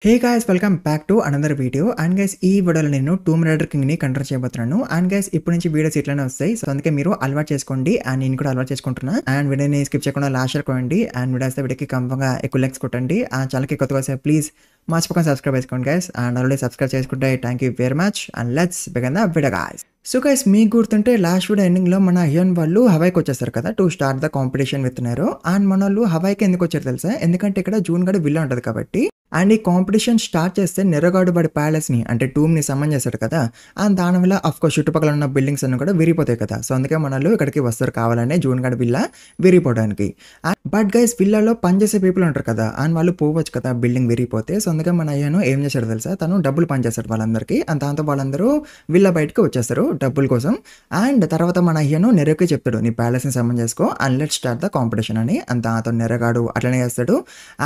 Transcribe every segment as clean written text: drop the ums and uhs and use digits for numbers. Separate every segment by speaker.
Speaker 1: Hey guys welcome back to another video and guys ఈ వీడియోలో నేను టూమ్ రైడర్ కింగ్ ని కంట్రోల్ చేయబోతున్నాను అండ్ గైస్ ఇప్పటి నుంచి వీడియోస్ ఇట్లానే వస్తాయి సో అందుకే మీరు అలవాటు చేసుకోండి అండ్ నేను కూడా అలవాటు చేసుకుంటున్నా అండ్ వీడియోని స్కిప్ చేయకుండా లాస్ట్ వరకు కోయండి అండ్ వీడియోకి కంపంగా ఎక్కువ లైక్స్ కొట్టండి ఆ ఛానల్కి కొత్తగా వస్తే ప్లీజ్ మర్చిపోకుండా సబ్స్క్రైబ్ చేసుకోండి గైస్ అండ్ ఆల్రెడీ సబ్స్క్రైబ్ చేసుకుంటే thank you very much and let's begin the video guys. So guys మీకు గుర్తుంటే లాస్ట్ వీడియో ఎండింగ్ లో మన హియన్ వాళ్ళు హవాయికి వచ్చేస్తారు కదా to start the competition with narrow and మన వాళ్ళు హవాయికి ఎందుకు వచ్చారు తెలుసా, ఎందుకంటే ఇక్కడ జూన్ గడు విల్ల ఉంటుంది కాబట్టి. అండ్ ఈ కాంపిటీషన్ స్టార్ట్ చేస్తే నెరగాడు వాడి ప్యాలెస్ ని అంటే టూమ్ ని సమ్మన్ చేస్తాడు కదా, అండ్ దానివల్ల అఫ్కోర్స్ చుట్టుపక్కల ఉన్న బిల్డింగ్స్ అన్ని కూడా విరిగిపోతాయి కదా. సో అందుకే మనలు ఇక్కడికి వస్తారు కావాలనే జూన్ గడ్ విల్ల విరిగిపోవడానికి. బట్ గైస్ విల్లాలో పనిచేసే పీపుల్ ఉంటారు కదా అండ్ వాళ్ళు పోవచ్చు కదా బిల్డింగ్ విరిగిపోతే. సో అందుకే మన అయ్యాను ఏం చేశాడు తెలుసా, తను డబ్బులు పనిచేస్తాడు వాళ్ళందరికీ అండ్ దాంతో వాళ్ళందరూ విల్ల బయటకు వచ్చేస్తారు డబ్బుల కోసం. అండ్ తర్వాత మన అయ్యను నెరకి చెప్తాడు నీ ప్యాలెస్ ని సమ్మన్ చేసుకో and let start the competition అని. అండ్ దాంతో నెరగాడు అట్లనే చేస్తాడు.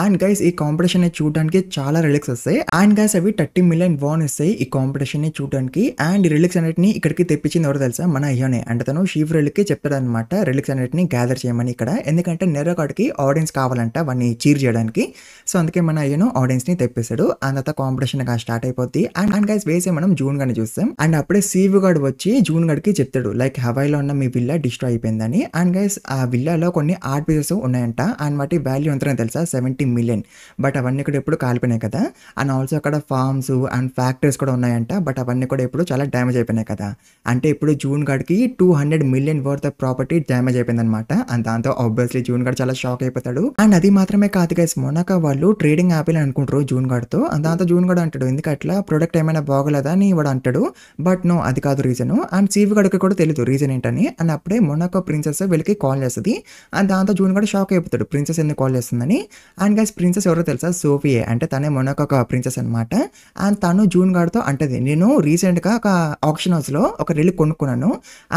Speaker 1: అండ్ గైస్ ఈ కాంపిటీషన్ ని చూడడానికి చాలా రిలిక్స్ వస్తాయి అండ్ గైస్ అవి 30 మిలియన్ వాన్ ఇస్తాయి ఈ కాంపిటీషన్ ని చూడడానికి. అండ్ ఈ రిలిక్స్ అన్నిటిని ఇక్కడికి తెప్పించింది ఎవరు తెలుసా, మన అయ్యోనే. అంటే తను షీఫ్ కి చెప్తాడు అనమాట రిలిక్స్ అన్నిటిని గ్యాదర్ చేయమని ఇక్కడ, ఎందుకంటే నెరగాడికి ఆడియన్స్ కావాలంట వాడిని చీర్ చేయడానికి. సో అందుకే మన అయ్యను ఆడియన్స్ ని తెప్పిస్తాడు. అండ్ తర్వాత కాంపిటీషన్ స్టార్ట్ అయిపోద్ది. అండ్ గైస్ వేసే మనం జూన్ గడిని చూస్తాం అండ్ అప్పుడే సీవ్ గాడు వచ్చి జూన్ గడికి చెప్తాడు లైక్ హవాయిలో ఉన్న మీ విల్లా డిస్ట్రాయ్ అయిపోయిందని. అండ్ గైస్ ఆ విల్లాలో కొన్ని ఆర్ట్ పీసెస్ ఉన్నాయంట అండ్ వాటి వాల్యూ ఎంతనే తెలుసా 70 మిలియన్. బట్ అవన్నీ కూడా ఎప్పుడు కాలిపోయినాయి కదా. అండ్ ఆల్సో అక్కడ ఫార్మ్స్ అండ్ ఫ్యాక్టరీస్ కూడా ఉన్నాయంట బట్ అవన్నీ కూడా ఇప్పుడు చాలా డ్యామేజ్ అయిపోయినాయి కదా. అంటే ఇప్పుడు జూన్ గడికి 200 million worth of property damage అయిపోయింది అనమాట. అండ్ దాంతో ఆబ్వియస్లీ జూన్ గడ్ చాలా షాక్ అయిపోతాడు. అండ్ అది మాత్రమే కాదు గైస్, మొనాక వాళ్ళు ట్రేడింగ్ యాపిల్ అనుకుంటారు జూన్ గడ్తో. అండ్ దాంతో జూన్ గడ్ అంటాడు ఎందుకు అట్లా ప్రొడక్ట్ ఏమైనా బాగోలేదా అని వాడు అంటాడు. బట్ నో అది కాదు రీజన్. అండ్ సీవ్ గడికి కూడా తెలియదు రీజన్ ఏంటని. అండ్ అప్పుడే మొనాకో ప్రిన్సెస్ వీళ్ళకి కాల్ చేస్తుంది. అండ్ దాంతో జూన్ గడ్ షాక్ అయిపోతాడు ప్రిన్సెస్ ఎందుకు కాల్ చేస్తుందని. అండ్ గైస్ ప్రిన్సెస్ ఎవరో తెలుసా, సోఫియే. అంటే తనే మొనాకో ఒక ప్రిన్సెస్ అనమాట. అండ్ తను జూన్ గడ్తో అంటది నేను రీసెంట్ గా ఒక ఆప్షన్ హౌస్ లో ఒక రెలిక్ కొనుక్కున్నాను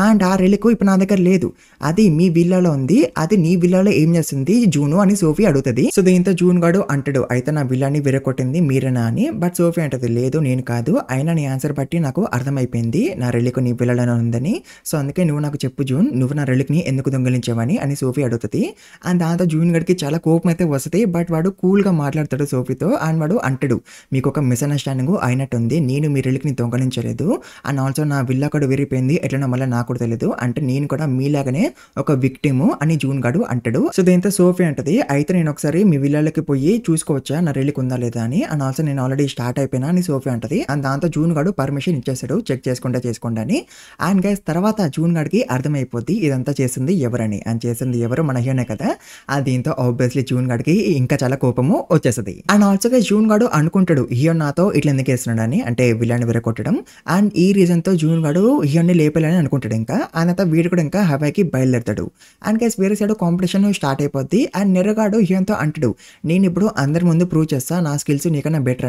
Speaker 1: అండ్ ఆ రెలిక్ ఇప్పుడు నా దగ్గర లేదు, అది మీ విల్లాలో ఉంది, అది నీ విల్లాలో ఏం చేస్తుంది జూను అని సోఫీ అడుగుతుంది. సో దీంతో జూన్ గాడు అంటాడు అయితే నా విల్లాని విరగొట్టింది మీరేనా అని. బట్ సోఫీ అంటది లేదు నేను కాదు, అయినా నీ ఆన్సర్ బట్టి నాకు అర్థమైపోయింది నా రెలిక్ నీ విల్లాలోనే ఉందని. సో అందుకే నువ్వు నాకు చెప్పు జూన్, నువ్వు నా రెలిక్ ని ఎందుకు దొంగిలించావని అని సోఫీ అడుగుతుంది. అండ్ దాంతో జూన్ గడికి చాలా కోపం అయితే వస్తుంది. బట్ వాడు కూల్ గా మాట్లాడతాడు సోఫీతో. అండ్ వాడు అంటాడు మీకు ఒక మిస్అండర్స్టాండింగ్ అయినట్టుంది, నేను మీ రెలిక్ ని దొంగలించలేదు అండ్ ఆల్సో నా విల్లా కూడా విరిగిపోయింది ఎట్లనో మళ్ళీ నాకు కూడా తెలియదు, అంటే నేను కూడా మీలాగానే ఒక విక్టిమ్ అని జూన్ గాడు అంటాడు. సో దీంతో సోఫీ అంటది అయితే నేను ఒకసారి మీ విల్లాలకి పోయి చూసుకోవచ్చా నా రెలిక్ ఉందా లేదా అని. అండ్ ఆల్సో నేను ఆల్రెడీ స్టార్ట్ అయిపోయినా అని సోఫీ అంటది. అండ్ దాంతో జూన్ గాడు పర్మిషన్ ఇచ్చేస్తాడు చెక్ చేసుకుంటే చేసుకోండి అని. అండ్ గైస్ తర్వాత జూన్ గాడికి అర్థమైపోద్ది ఇదంతా చేసింది ఎవరని. అండ్ చేసింది ఎవరు మన హీరోనే కదా. అండ్ దీంతో ఆబ్వియస్లీ జూన్ గాడికి ఇంకా చాలా కోపము వచ్చేస్తుంది. అండ్ ఆల్సో గైస్ జూన్ గాడు అనుకుంటాడు హియో నాతో ఇట్లా ఎందుకు వేస్తున్నాడు అని, అంటే విల్లాన్ని విరగొట్టడం. అండ్ ఈ రీజన్ తో జూన్ గాడు హియోని లేపాలని అనుకుంటాడు. ఇంకా ఆయన వీడు కూడా ఇంకా హవాయికి బయలుదేరుతాడు. అండ్ గైస్ వేరే సైడ్ కాంపిటీషన్ స్టార్ట్ అయిపోద్ది. అండ్ నెరగాడు హియోన్తో అంటాడు నేను ఇప్పుడు అందరి ముందు ప్రూవ్ చేస్తా నా స్కిల్స్ నీకన్నా బెటర్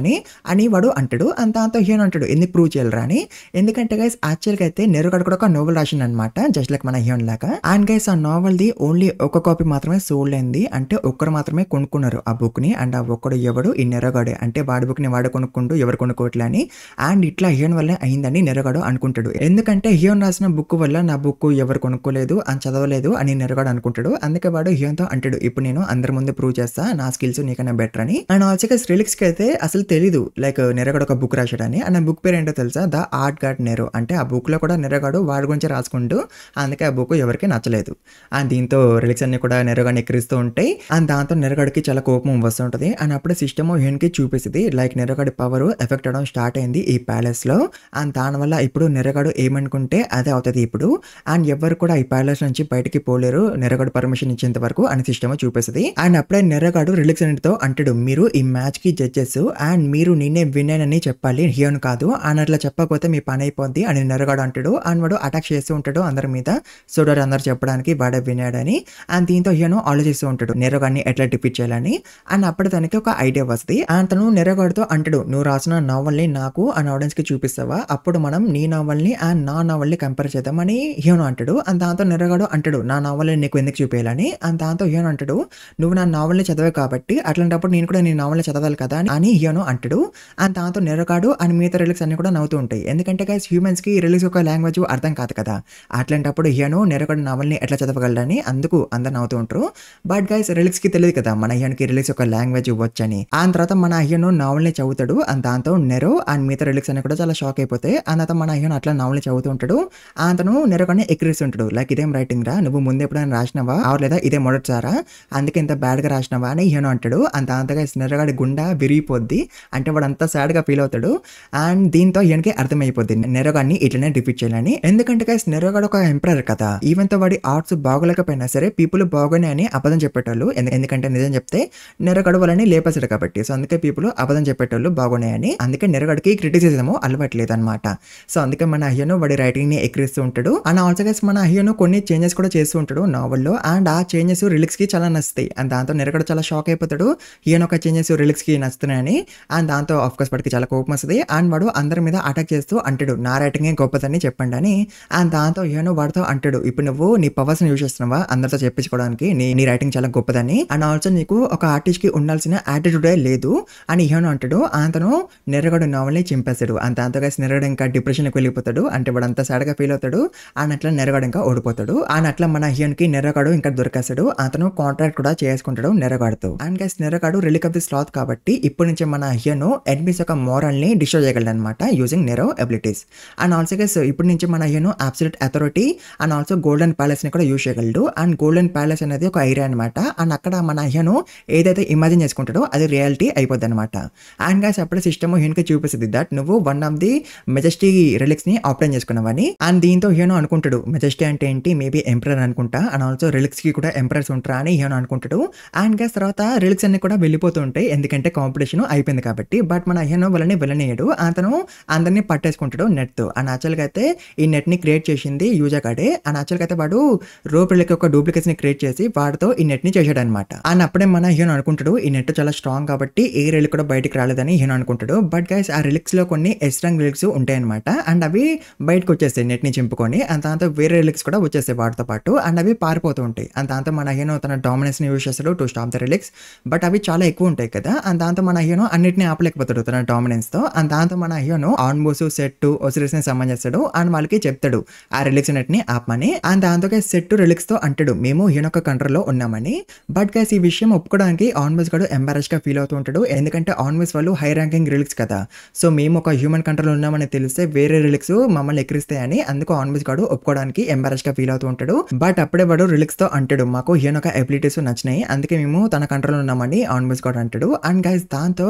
Speaker 1: అని వాడు అంటాడు. అండ్ దాంతో హియోన్ అంటాడు ఎందుకు ప్రూవ్ చేయాలరా అని. ఎందుకంటే గైస్ యాక్చువల్గా అయితే నెరగాడు కూడా ఒక నోవెల్ రాసింది అనమాట జస్ట్ లైక్ మన హియోన్ లాగా. అండ్ గైస్ ఆ నావెల్ ది ఓన్లీ ఒక కాపీ మాత్రమే సోల్డ్ అయింది, అంటే ఒక్కరు మాత్రమే కొనుక్కున్నారు ఆ బుక్ ని. అండ్ ఆ ఒక్కడు ఎవడు ఈ నెరగాడే, అంటే వాడి బుక్ ని వాడు కొనుక్కుంటూ ఎవరు కొనుక్కోవట్లే అని. అండ్ ఇట్లా హియోన్ వల్లే అయిందని నెరగాడు అనుకుంటాడు, ఎందుకంటే హియోన్ రాసిన బుక్ వల్ల నా బుక్ ఎవరు కొనుక్కోలేదు అని చదవలేదు అని నెరగాడు అనుకుంటాడు. అందుకే వాడు హియోన్తో అంటాడు ఇప్పుడు నేను అందరి ముందు ప్రూవ్ చేస్తా నా స్కిల్స్ నీకన్నా బెటర్ అని. అండ్ ఆల్సో రిలిక్స్ కి అయితే అసలు తెలీదు లైక్ నెరగాడు ఒక బుక్ రాశాడని. అండ్ ఆ బుక్ పేరు ఏంటో తెలుసా, ద ఆర్ట్ గార్డ్ నెరో. అంటే ఆ బుక్ లో కూడా నెరగాడు వాడి గురించి రాసుకుంటూ, అందుకే ఆ బుక్ ఎవరికి నచ్చలేదు. అండ్ దీంతో రిలిక్స్ అన్ని కూడా నెరగాడిని ఎక్కిరిస్తూ ఉంటాయి. అండ్ దాంతో నెరగాడికి చాలా కోపం వస్తుంటది. అండ్ అప్పుడే సిస్టమ్ హియోన్ కి చూపిస్తుంది లైక్ నెరగాడి పవర్ ఎఫెక్ట్ అవడం స్టార్ట్ అయింది ఈ ప్యాలెస్ లో. అండ్ దానివల్ల ఇప్పుడు నెరగాడు ఏమనుకుంటే అదే అవుతుంది ఇప్పుడు. అండ్ ఎవరు కూడా ఈ ప్యాలెస్ నుంచి బయటికి పోలేరు నెరగాడు పర్మిషన్ ఇచ్చేంత వరకు అని సిస్టమ్ చూపిస్తుంది. అండ్ అప్పుడే నెరగాడు రిలిక్స్ తో అంటాడు మీరు ఈ మ్యాచ్ కి జడ్జెస్ అండ్ మీరు నేనే విన్ అని చెప్పాలి హియోన్ కాదు, అని అట్లా చెప్పకపోతే మీ పని అయిపోద్ది అని నెరగాడు అంటాడు. అండ్ వాడు అటాక్ చేస్తూ ఉంటాడు అందరి మీద. సో అందరు చెప్పడానికి వాడే విన్నాడని. అండ్ దీంతో హియోను ఆలోచిస్తూ ఉంటాడు నెరగాడిని ఎట్లా డిఫీట్ చేయాలని. అండ్ అప్పుడు తనకి ఒక ఐడియా వస్తుంది. అండ్ తను నెరగాడితో అంటాడు నువ్వు రాసిన నావల్ ని నాకు అండ్ ఆడియన్స్ కి చూపిస్తావా, అప్పుడు మనం నీ నావల్ ని అండ్ నా నావల్ ని కంపేర్ చేద్దామని హియోను అంటాడు. అండ్ దాంతో నెరగాడు అంటాడు నా నావల్ ని నీకు ఎందుకు చూపించాలని. అండ్ దాంతో హియోను అంటాడు నువ్వు నా నావల్ ని చదివే కాబట్టి అట్లాంటప్పుడు నేను కూడా నీ నావల్ ని చదవాలి కదా అని హియోను అంటాడు. అండ్ దాంతో నెరగాడు అండ్ మిగతా రిలిక్స్ అన్ని కూడా నవ్వుతూ ఉంటాయి, ఎందుకంటే గైస్ హ్యూమన్స్ కి రిలీజ్ ఒక లాంగ్వేజ్ అర్థం కాదు కదా. అట్లాంటప్పుడు హియోను నెరగాడు నావల్ ని ఎట్లా చదవగలడని అందుకు అందరు నవ్వుతూ ఉంటారు. బట్ గైస్ రిలిక్స్ కి తెలియదు కదా మన హియోన్కి రిలీజ్ ఒక లాంగ్వేజ్ వచ్చని. అండ్ తర్వాత మన హీరో నావల్ని చదువుతాడు. అండ్ దాంతో నెరో అండ్ మిగతా రిలిక్స్ అన్ని కూడా చాలా షాక్ అయిపోతాయి. అండ్ తర్వాత మన హీరో అట్లా నావల్ని చదువుతూ ఉంటాడు. అతను నెరో కానీ ఎక్కిరిస్తుంటాడు. లైక్ ఇదేం రైటింగ్ రా, నువ్వు ముందు ఎప్పుడైనా రాసినావా లేదా ఇదే మొదటిసారా, అందుకే ఇంత బ్యాడ్ గా రాసినావా అని హీరో అంటాడు. అండ్ దాంతో నెరగాడి గుండె విరిగిపోద్ది. అంటే వాడు అంతా సాడ్ గా ఫీల్ అవుతాడు. అండ్ దీంతో ఈయనకి అర్థమైపోద్ది నెరోగాన్ని ఇట్లనే డిఫీట్ చేయాలని. ఎందుకంటే గైస్ నెరోగాడు ఒక ఎంపరర్ కదా. ఈవెన్ తో వాడి ఆర్ట్స్ బాగోలేకపోయినా సరే పీపుల్ బాగోనే అని అబద్ధం చెప్పేటోళ్ళు. ఎందుకంటే నిజం చెప్తే నెరోగాడు వాళ్ళని లేపేసాడు కాబట్టి. సో అందుకే పీపుల్ అబద్ధం చెప్పేటోళ్ళు బాగోనాయని. అందుకే నెరోగాడికి క్రిటిసిజం అలవాట్లేదు అనమాట. సో అందుకే మన హీరో వాడి రైటింగ్ ని ఎక్కిరిస్తూ ఉంటాడు. అండ్ ఆల్సో గైస్ మన హీరో కొన్ని చేంజెస్ కూడా చేస్తూ ఉంటాడు నావెల్లో. అండ్ ఆ చేంజెస్ రిలిక్స్ కి చాలా నచ్చుతాయి. అండ్ దాంతో నెరోగాడు చాలా షాక్ అయిపోతాడు. హీరో ఒక చేంజెస్ రిలిక్స్ కి నచ్చుతున్నాయని. అండ్ దాంతో ఆఫ్ కోర్స్ వాడికి చాలా కోపం వస్తుంది. అండ్ వాడు అందరి మీద అటాక్ చేస్తూ అంటాడు, నా రైటింగ్ గొప్పదని చెప్పండి అని. అండ్ దాంతో హీరో వాడితో అంటాడు, ఇప్పుడు నువ్వు నీ పవర్స్ ని యూజ్ చేస్తున్నావా అందరితో చెప్పించుకోవడానికి, నీ రైటింగ్ చాలా గొప్పదని. అండ్ ఆల్సో నీకు ఒక ఆర్టిస్ట్ కి ఉండాల్సిన యాటిట్యూడే లేదు అని హీరో అంటాడు. అతను నెరగాడు నావల్ని చింపేస్తాడు. అండ్ దాంతో గైస్ నెరగాడు ఇంకా డిప్రెషన్ కి వెళ్ళిపోతాడు. అంటే వాడు అంతా సాడ్ గా ఫీల్ అవుతాడు. అండ్ అట్లా నెరగాడు ఇంకా ఓడిపోతాడు. అండ్ అట్లా మన హీరోకి నెరగాడు ఇంకా దొరికేస్తాడు. అతను కాంట్రాక్ట్ కూడా చేసుకుంటాడు నెరగాడుతో. అండ్ గైస్ నెరగాడు రిలీక్ ఆఫ్ ది స్లాత్ కాబట్టి ఇప్పటి నుంచి మన హీరో ఎనిమీస్ యొక్క మోరల్ ని డిస్ట్రాయ్ చేయగలడు అనమాట యూజింగ్ నెరో ఎబిలిటీస్. అండ్ ఆల్సో గైస్ ఇప్పటి నుంచి మన hero absolute authority and also golden palace ని కూడా యూజ్ చేయగలడు. అండ్ గోల్డెన్ ప్యాలెస్ అనేది ఒక ఏరియా అనమాట. అండ్ అక్కడ మన హీరో ఏదైతే ఇమాజిన్ చేసుకుంటాడో అది రియాలిటీ అయిపోద్ది అనమాట. అండ్ గైస్ అప్పుడే సిస్టమ్ హీరోకి చూపిస్తుంది దట్ నువ్వు one of the majesty relics ని ఆప్టైన్ చేసుకున్నావని. అండ్ దీంతో హీరో అనుకుంటాడు మెజెస్టీ అంటే ఏంటి, మేబీ ఎంపరర్ అనుకుంటా. అండ్ ఆల్సో రిలిక్స్ కి కూడా ఎంపరర్స్ ఉంటారా అని హీరో అనుకుంటాడు. అండ్ గైస్ తర్వాత రిలిక్స్ అన్ని కూడా వెళ్ళిపోతూ ఉంటాయి ఎందుకంటే కాంపిటీషన్ అయిపోయింది కాబట్టి. బట్ మన హీరో వాళ్ళని వెళ్ళనీయడు. అతను అందరినీ పట్టేసుకుంటాడు నెట్ తో. అండ్ యాక్చువల్గా అయితే ఈ నెట్ ని క్రియేట్ చేసింది యూజర్ కాడే. అండ్ యాక్చువల్గా అయితే వాడు రోప్ రిలిక్ ఒక డూప్లికేట్స్ ని క్రియేట్ చేసి వాడితో ఈ నెట్ ని చేశాడు అనమాట. అండ్ అప్పుడే మన హీరో అనుకుంటాడు ఈ నెట్ చాలా స్ట్రాంగ్ కాబట్టి ఏ రిలిక్ కూడా బయటికి రాలేదని హీరో అనుకుంటాడు. బట్ గైస్ ఆ రిలిక్స్ లో కొన్ని ఎస్ట్రాంగ్ రిలిక్స్ ఉంటాయి అనమాట. అండ్ అవి బయటకు వచ్చేస్తాయి నెట్ ని చింపుకొని. అండ్ దాంతో వేరే రిలిక్స్ కూడా వచ్చేస్తాయి వాటితో పాటు. అండ్ అవి పారిపోతూ ఉంటాయి. అండ్ దాంతో మన హీరో తన డామినెన్స్ ని యూజ్ చేస్తాడు to stop the relics. But అవి చాలా ఎక్కువ ఉంటాయి కదా. అండ్ దాంతో మన హీరో అన్నిటిని ఆపలేకపోతాడు తన డామినెన్స్ తో. అండ్ దాంతో మన హీరో ఆన్బోస్ సెట్ ఒసిరిస్ ని సమ్మన్ చేస్తాడు. అండ్ వాళ్ళకి చెప్తాడు ఆ రిలిక్స్ నెట్ని ఆపమని. అండ్ దాంతో గైస్ సెట్ రిలిక్స్ తో అంటాడు మేము హీరో యొక్క కంట్రోల్ లో ఉన్నామని. బట్ గైస్ ఈ విషయం ఒప్పుకోవడానికి ఆన్బోస్ గడు ఎంబారస్ గా ఫీల్ అవుతూ ఉంటాడు. ఎందుకంటే ఆన్బోస్ వాళ్ళు హై ర్యాంకింగ్ రిలిక్స్ కదా. సో మేము ఒక హ్యూమన్ కంట్రోల్ ఉన్నామని తెలిస్తే వేరే రిలిక్స్ మమ్మల్ని ఎక్కిరిస్తాయని అందుకు ఆన్బోస్ గడు ఒప్పుకోవడానికి ఎంబారస్ గా ఫీల్ అవుతూ ఉంటాడు. బట్ అప్పుడే వాడు రిలిక్స్ తో అంటాడు మాకు హీరో యొక్క ఎబిలిటీస్ నచ్చినాయి అందుకే మేము తన కంట్రోల్ ఉన్నామని ఆన్బోస్ గడు అంటాడు. అండ్ గైస్ దాంతో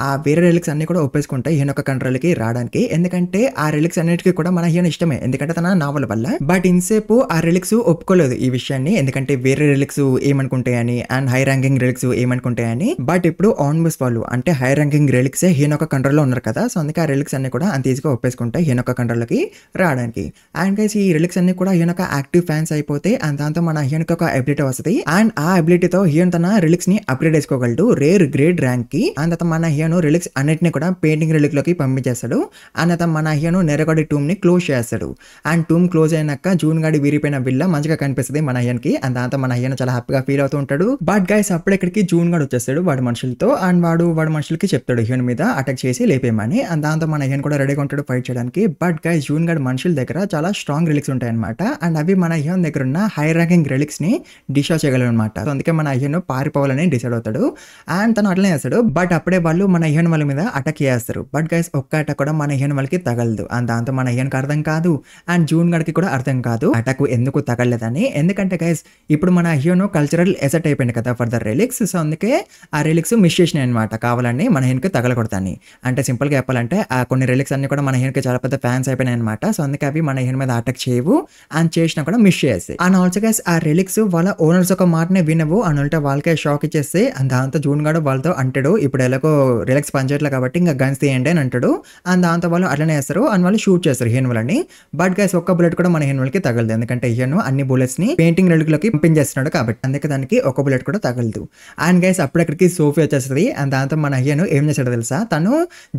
Speaker 1: ఆ వేరే రిలిక్స్ అన్ని కూడా ఒప్పేసుకుంటాయి హీరో యొక్క కంట్రోల్ కి రావడానికి. ఎందుకంటే ఆ రిలిక్స్ అన్నిటికీ కూడా మన హీరో ఇష్టమే ఎందుకంటే తన నావల్ వల్ల. బట్ ఇన్సేపు ఆ రిలిక్స్ ఒప్పుకోలేదు ఈ విషయాన్ని ఎందుకంటే వేరే రిలిక్స్ ఏమనుకుంటాయని అండ్ హై ర్యాంకింగ్ రిలిక్స్ ఏమనుకుంటాయని. బట్ ఇప్పుడు ఆన్బోస్ వాళ్ళు అంటే హై ర్యాంకింగ్ రిలిక్స్ హీరో యొక్క కంట్రోల్ లో ఉన్నారు కదా. సో అందుకే ఆ రిలిక్స్ అన్ని కూడా అంత ఈజీగా ఒప్పేసుకుంటాయి హీరో యొక్క కంట్రోల్ కి రావడానికి. అండ్ గైస్ ఈ రిలిక్స్ అన్ని కూడా హీరో యొక్క యాక్టివ్ ఫ్యాన్స్ అయిపోతే అండ్ దాంతో మన హీరోకి ఒక ఎబిలిటీ వస్తుంది. అండ్ ఆ ఎబిలిటీతో హీరో తన రిలిక్స్ ని అప్గ్రేడ్ చేసుకోగలడు రేర్ గ్రేడ్ ర్యాంక్ కి. అండ్ తర్వాత మన హీరో రిలిక్స్ అన్నిటిని కూడా పెయింటింగ్ రిలిక్ లోకి పంపించేస్తాడు. అండ్ తర్వాత మన హీరో నెరగాడి టూమ్ ని క్లోజ్ చేస్తాడు. అండ్ టూమ్ క్లోజ్ అయినాక జూన్ గాడి విరిపోయిన బిల్ల మంచిగా కనిపిస్తుంది మన హీరోకి. అండ్ దాంతో మన హీరో చాలా హ్యాపీగా ఫీల్ అవుతూ ఉంటాడు. బట్ గైస్ అప్పుడు ఇక్కడికి జూన్ గాడు వచ్చేస్తాడు వాడి మనుషులతో. అండ్ వాడి మనుషులకి చెప్తాడు హీరో మీద అటాక్ చేసి లేపేయమని. అండ్ దాంతో మన హీరో కూడా రెడీగా ఉంటాడు ఫైట్ చేయడానికి. బట్ గైస్ జూన్ గాడి మనుషుల దగ్గర చాలా స్ట్రాంగ్ రిలిక్స్ ఉంటాయి అనమాట. అండ్ అవి మన హీరో దగ్గర ఉన్న హై ర్యాంకింగ్ రిలిక్స్ ని డిస్ట్రాయ్ చేయగలరు అనమాట. సో అందుకే మన హీరో పారిపోవాలని డిసైడ్ అవుతాడు. అండ్ తను అట్లనే చేస్తాడు. బట్ అప్పుడే వాళ్ళు మన హీరో వాళ్ళ మీద అటాక్ చేస్తారు. బట్ గైస్ ఒక్క అటాక్ కూడా మన హీరో వాళ్ళకి తగలదు. అండ్ దాంతో మన హీరోకి అర్థం కాదు అండ్ జూన్ గడికి కూడా అర్థం కాదు అటాక్ ఎందుకు తగలలేదని. ఎందుకంటే గైస్ ఇప్పుడు మన హీరో కల్చరల్ ఎసెట్ అయిపోయింది కదా ఫర్ ద రిలిక్స్. సో అందుకే ఆ రిలిక్స్ మిస్ చేసినాయి అనమాట కావాలని మన హీరోకి తగలకూడదని. అంటే సింపుల్ గా చెప్పాలంటే ఆ కొన్ని రిలిక్స్ అన్ని కూడా మన హీరోకి చాలా పెద్ద ఫ్యాన్స్ అయిపోయినాయి అనమాట. సో అందుకే అవి మన హీరో మీద అటాక్ చేయవు అండ్ చేసినా కూడా మిస్ చేస్తాయి. అండ్ ఆల్సో గైస్ ఆ రిలిక్స్ వాళ్ళ ఓనర్స్ ఒక మాటనే వినవు అని అంటే వాళ్ళకే షాక్ ఇచ్చేస్తే. అండ్ దాంతో జూన్ గాడు వాళ్ళతో అంటాడు ఇప్పుడు ఎలాగో రిలిక్స్ పనిచేయట్లేదు కాబట్టి ఇంకా గన్స్ తీయండి అని అంటాడు. అండ్ దాంతో వాళ్ళు అట్లనే వేస్తారు అండ్ వాళ్ళు షూట్ చేస్తారు హీరో వాళ్ళని. బట్ గైస్ ఒక్క బుల్లెట్ కూడా మన హీరో వాళ్ళకి తగలదు ఎందుకంటే హీరో అన్ని బుల్లెట్స్ ని పెయింటింగ్ రిలిక్ లోకి పంపించేస్తున్నాడు కాబట్టి. అందుకే దానికి ఒక బుల్లెట్ కూడా తగలదు. అండ్ గైస్ అప్పుడక్కడికి సోఫీ వచ్చేస్తుంది. అండ్ దాంతో మన హీరో ఏం చేస్తాడో తెలుసా, తను